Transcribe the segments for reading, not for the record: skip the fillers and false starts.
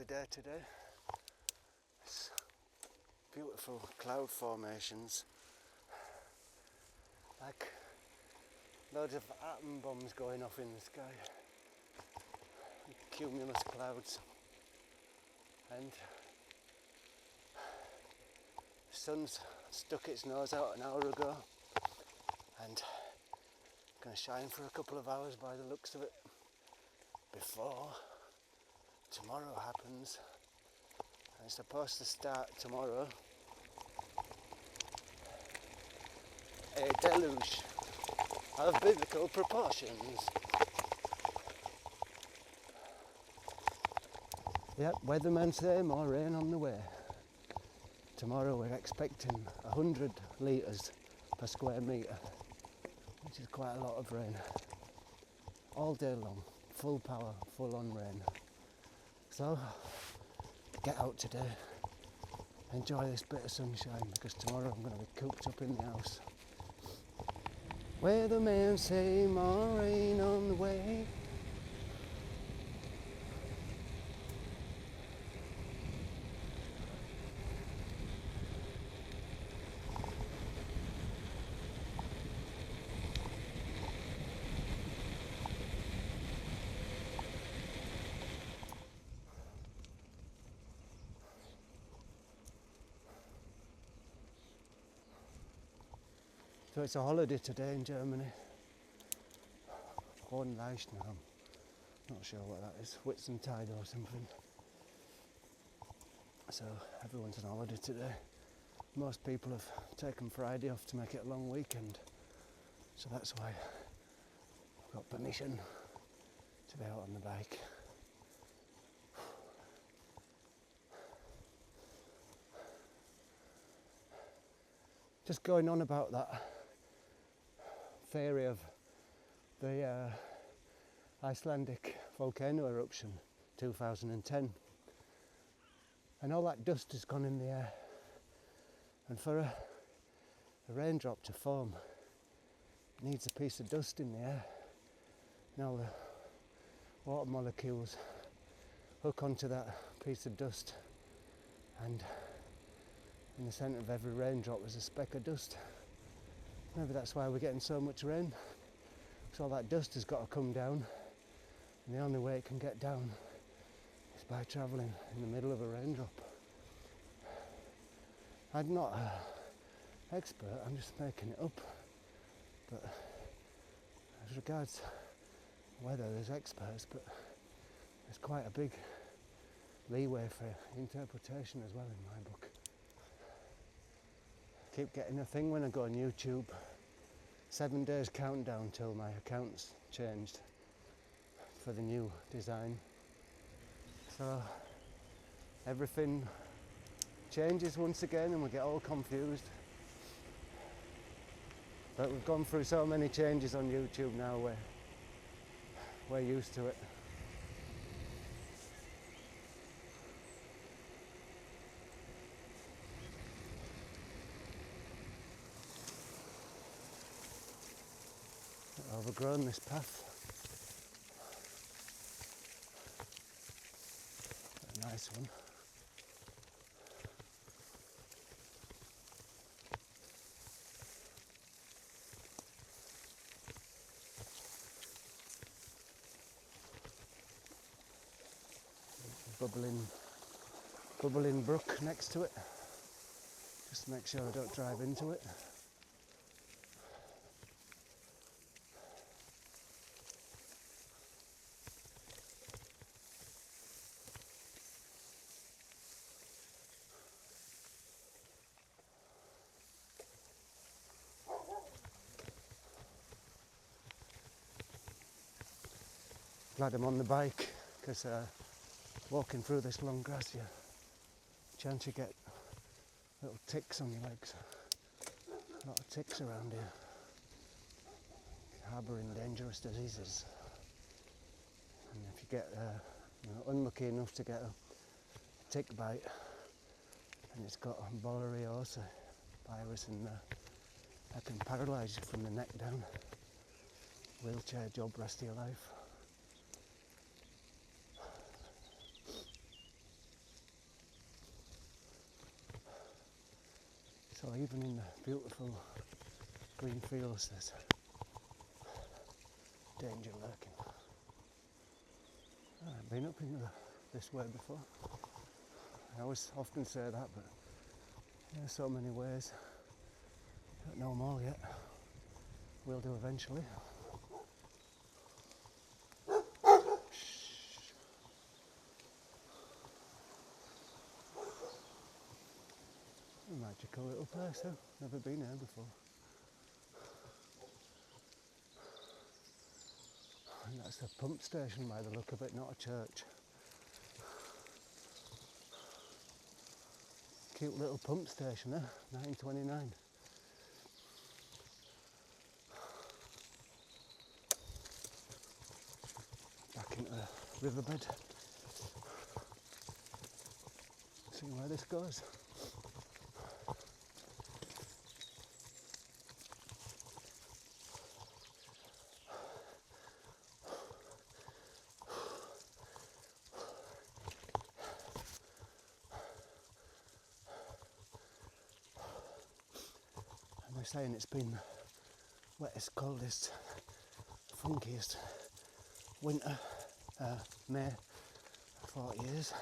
lovely day today. It's beautiful cloud formations, like loads of atom bombs going off in the sky, cumulus clouds, and the sun's stuck its nose out an hour ago and going to shine for a couple of hours by the looks of it before tomorrow happens. And it's supposed to start tomorrow a deluge of biblical proportions. Yep, weathermen say more rain on the way. Tomorrow we're expecting 100 litres per square metre, which is quite a lot of rain. All day long, full power, full on rain. So, get out today, enjoy this bit of sunshine, because tomorrow I'm going to be cooped up in the house. Weathermen say more rain on the way. So it's a holiday today in Germany. Hohenleichnam. Not sure what that is. Whitsuntide or something. So everyone's on holiday today. Most people have taken Friday off to make it a long weekend. So that's why I've got permission to be out on the bike. Just going on about that theory of the Icelandic volcano eruption 2010, and all that dust has gone in the air, and for a raindrop to form it needs a piece of dust in the air. Now the water molecules hook onto that piece of dust, and in the centre of every raindrop is a speck of dust. Maybe that's why we're getting so much rain, because all that dust has got to come down, and the only way it can get down is by travelling in the middle of a raindrop. I'm not an expert, I'm just making it up, but as regards weather there's experts, but there's quite a big leeway for interpretation as well in my book. Keep getting a thing when I go on YouTube, 7 days countdown till my account's changed for the new design. So everything changes once again and we get all confused. But we've gone through so many changes on YouTube now, we're used to it. Overgrown this path. A nice one. Bubbling brook next to it. Just to make sure I don't drive into it. Glad I'm on the bike, because walking through this long grass, you chance you get little ticks on your legs. A lot of ticks around here, harbouring dangerous diseases. And if you get unlucky enough to get a tick bite, and it's got borreliose virus in there, that can paralyse you from the neck down. Wheelchair job rest of your life. So even in the beautiful green fields there's danger lurking. I've been up in this way before. I always often say that, but there's so many ways. Don't know them all yet. We'll do eventually. A magical little place, huh? Never been here before. And that's a pump station by the look of it, not a church. Cute little pump station, huh? 929. Back into the riverbed. See where this goes. And they're saying it's been the wettest, coldest, funkiest winter, May, 40 years.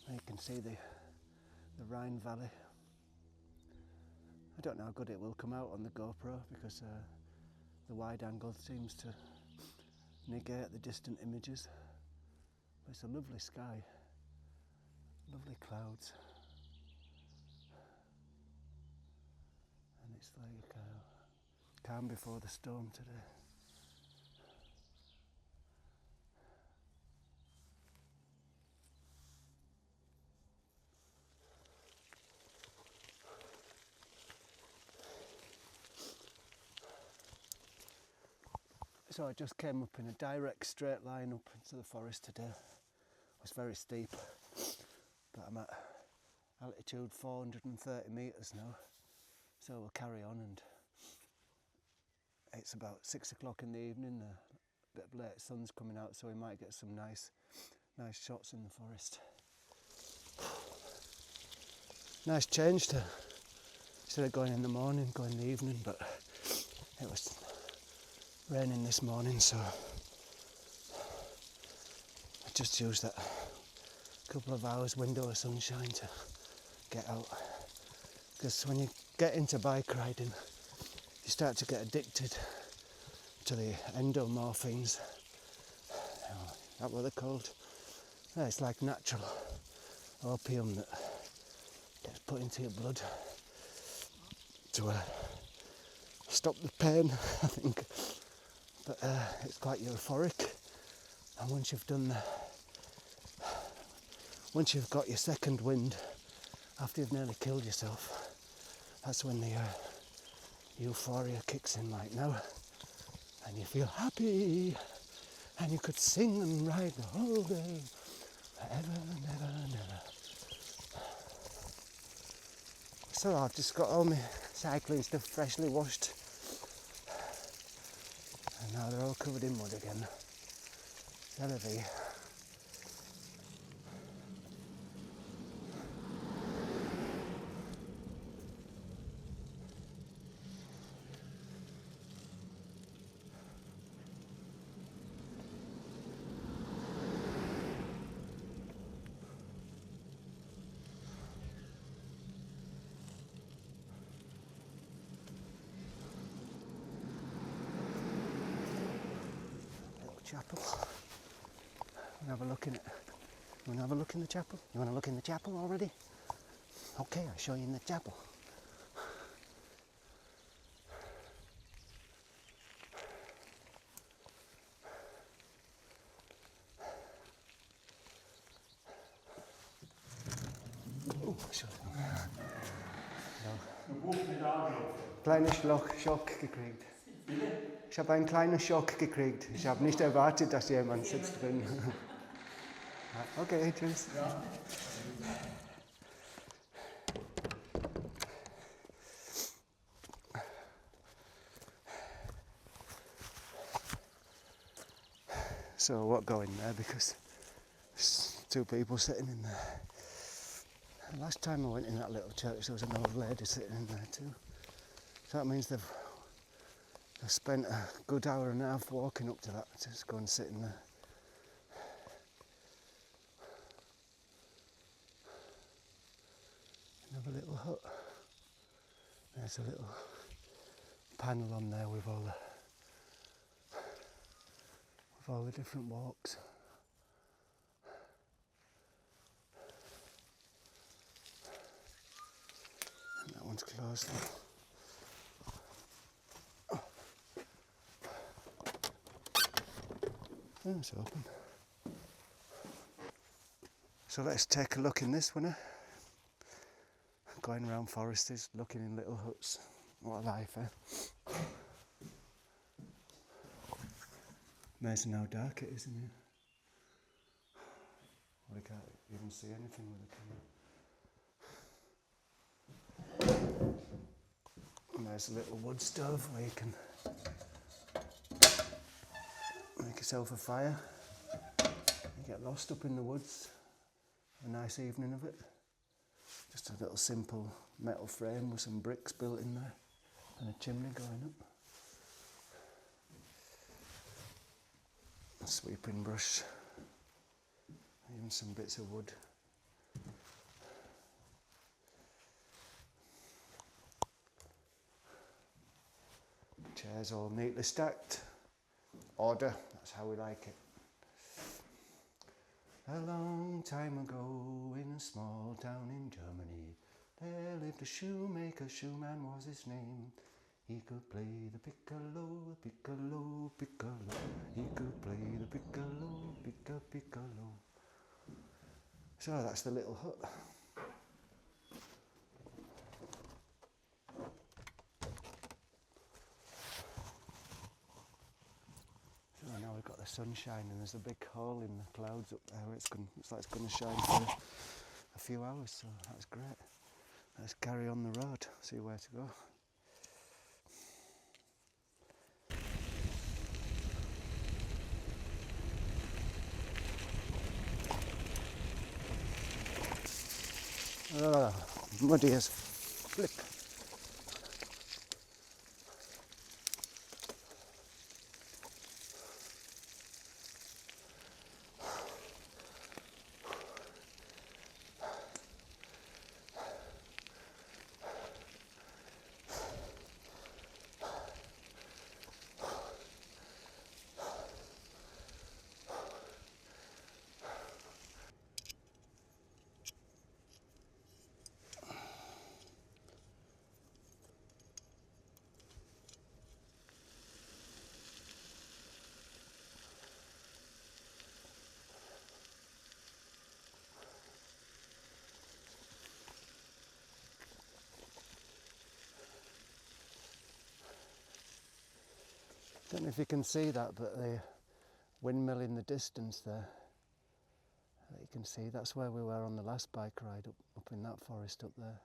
You can see the Rhine Valley. I don't know how good it will come out on the GoPro because the wide angle seems to negate the distant images. But it's a lovely sky, lovely clouds, and it's like calm before the storm today. So I just came up in a direct straight line up into the forest today. It was very steep, but I'm at altitude 430 metres now, so we'll carry on. And it's about 6 o'clock in the evening, a bit of late sun's coming out, so we might get some nice shots in the forest. Nice change to, instead of going in the morning, go in the evening, but it was raining this morning, so I just used that couple of hours window of sunshine to get out. Because when you get into bike riding, you start to get addicted to the endomorphines. Is that what they're called? Yeah, it's like natural opium that gets put into your blood to stop the pain, I think. But it's quite euphoric, and once you've got your second wind, after you've nearly killed yourself, that's when the euphoria kicks in like now, and you feel happy, and you could sing and ride the whole day, forever and ever and ever. So I've just got all my cycling stuff freshly washed, and now they're all covered in mud again. That'll be. Chapel. You want to have a look in it? You want to have a look in the chapel? You want to look in the chapel already? Okay, I'll show you in the chapel. Oh, sorry. Kleiner Schock gekriegt. Ich habe einen kleinen Schock gekriegt. Ich habe nicht erwartet, dass jemand sitzt drin. Okay, tschüss. Ja. So I won't go in there because there's two people sitting in there. And last time I went in that little church there was an old lady sitting in there too. So that means they've spent a good hour and a half walking up to that to just go and sit in there. Another little hut. There's a little panel on there with all the different walks. And that one's closed now. Oh, it's open. So let's take a look in this one. Going around Foresters, looking in little huts. What a life, eh? Amazing how dark it is in here. Well, you can't even see anything with the camera. And there's a little wood stove where you can make yourself a fire. You get lost up in the woods. A nice evening of it. Just a little simple metal frame with some bricks built in there and a chimney going up. A sweeping brush, even some bits of wood. Chairs all neatly stacked. Order, that's how we like it. A long time ago in a small town in Germany, there lived a shoemaker, Shoeman was his name. He could play the piccolo, piccolo, piccolo. He could play the piccolo, piccolo. So that's the little hut. So now we've got the sunshine and there's a big hole in the clouds up there where looks like it's going to shine for a few hours, so that's great. Let's carry on the road, see where to go. Muddy as flip. Don't know if you can see that, but the windmill in the distance there, that you can see, that's where we were on the last bike ride, up in that forest up there.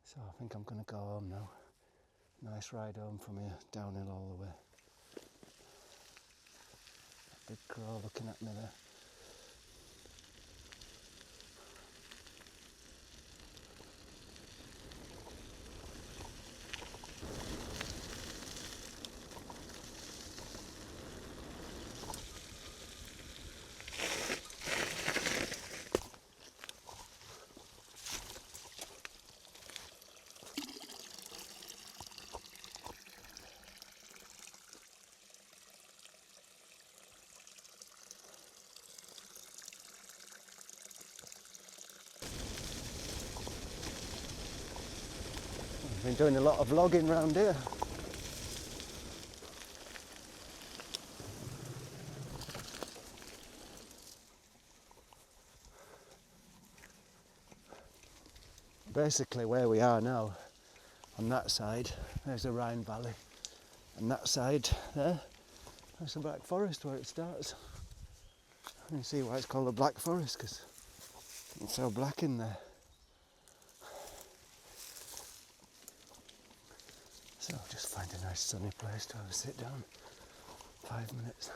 So I think I'm going to go home now. Nice ride home from here, downhill all the way. Big crow looking at me there. Been doing a lot of vlogging around here. Basically where we are now, on that side, there's the Rhine Valley, and that side there, that's the Black Forest where it starts. You can see why it's called the Black Forest, because it's so black in there. So just find a nice nice sunny place to have a sit down. 5 minutes.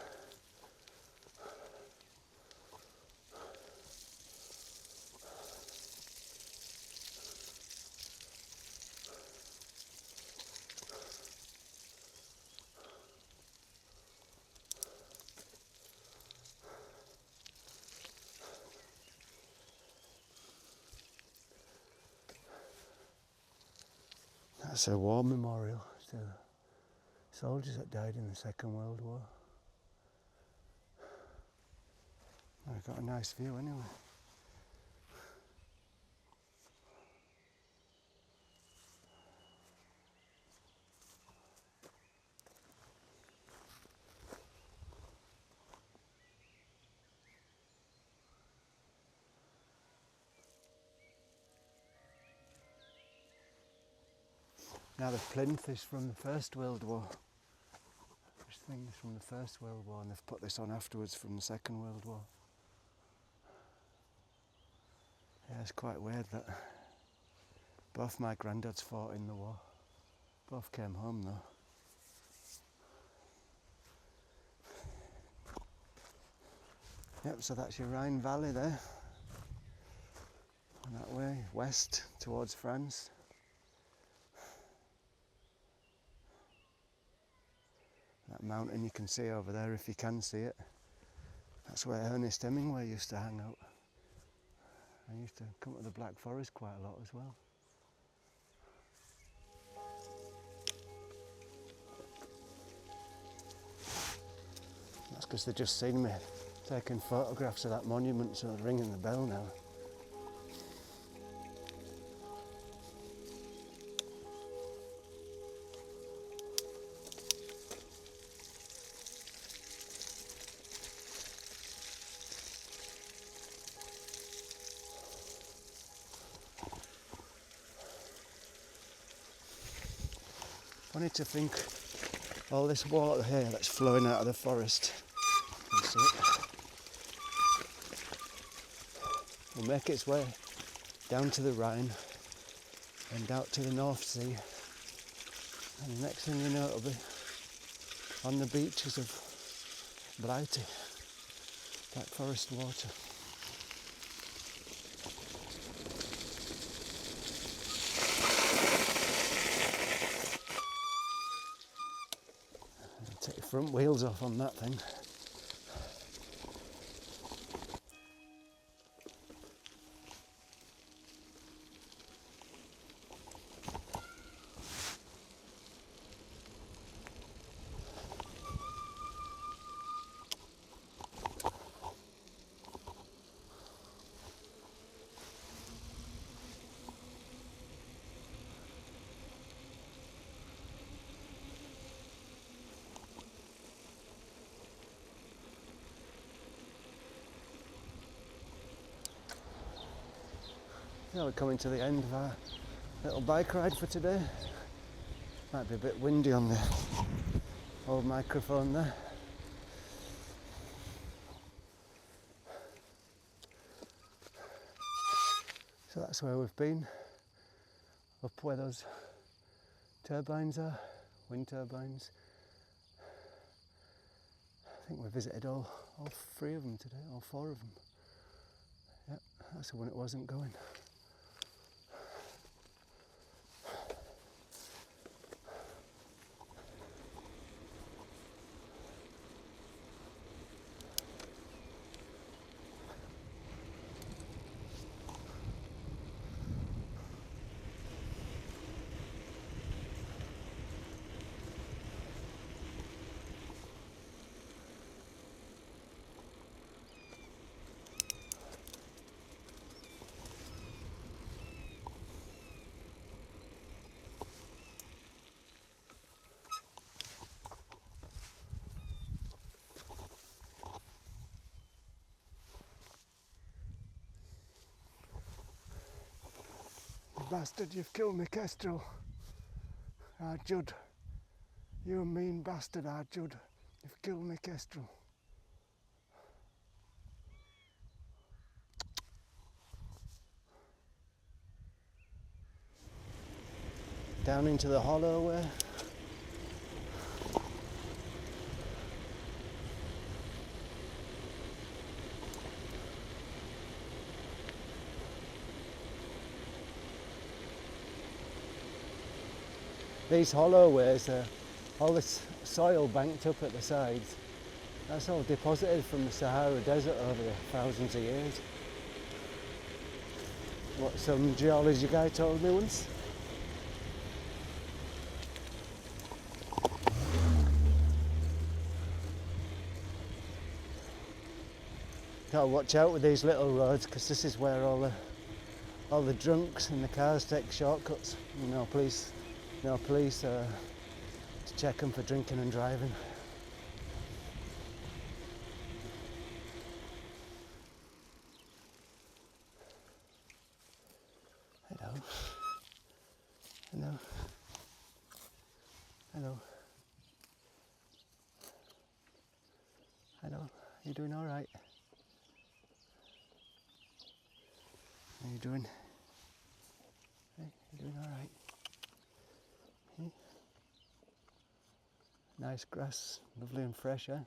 That's a war memorial to soldiers that died in the Second World War. I've got a nice view anyway. Now the plinth is from the First World War. This thing is from the First World War, and they've put this on afterwards from the Second World War. Yeah, it's quite weird that both my granddads fought in the war. Both came home though. Yep, so that's your Rhine Valley there. And that way, west towards France. That mountain you can see over there, if you can see it. That's where Ernest Hemingway used to hang out. I used to come to the Black Forest quite a lot as well. That's because they've just seen me taking photographs of that monument, so they're ringing the bell now. Funny to think, all this water here that's flowing out of the forest, you can see it, will make its way down to the Rhine and out to the North Sea, and the next thing you know it'll be on the beaches of Blighty, Black Forest water. Take your front wheels off on that thing. Now we're coming to the end of our little bike ride for today. Might be a bit windy on the old microphone there. So that's where we've been, up where those turbines are, wind turbines. I think we visited all 3 of them today, all 4 of them. Yep, that's the one it wasn't going. Bastard, you've killed me, Kestrel. Ah, Judd. You mean bastard, ah, Judd. You've killed me, Kestrel. Down into the hollow where these hollow ways, all this soil banked up at the sides, that's all deposited from the Sahara Desert over the thousands of years. What some geology guy told me once. Gotta watch out with these little roads, because this is where all the drunks in the cars take shortcuts. No police to check them for drinking and driving. Hello. Hello. Hello. Hello. You doing all right? How you doing? Hey, you doing all right? Hey? Nice grass, lovely and fresh, eh?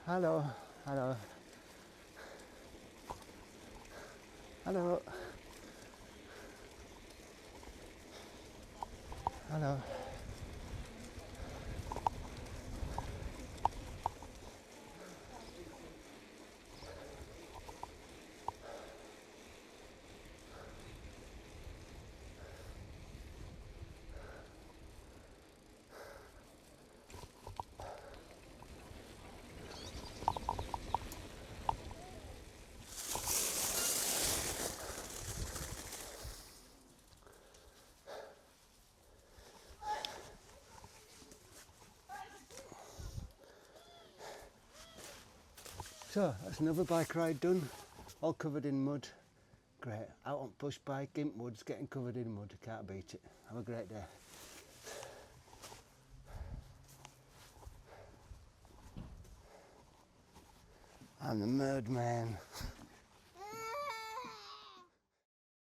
Hello, hello. Hello. Hello. So, that's another bike ride done, all covered in mud. Great, out on push bike, in woods, getting covered in mud, can't beat it. Have a great day. I'm the mud man.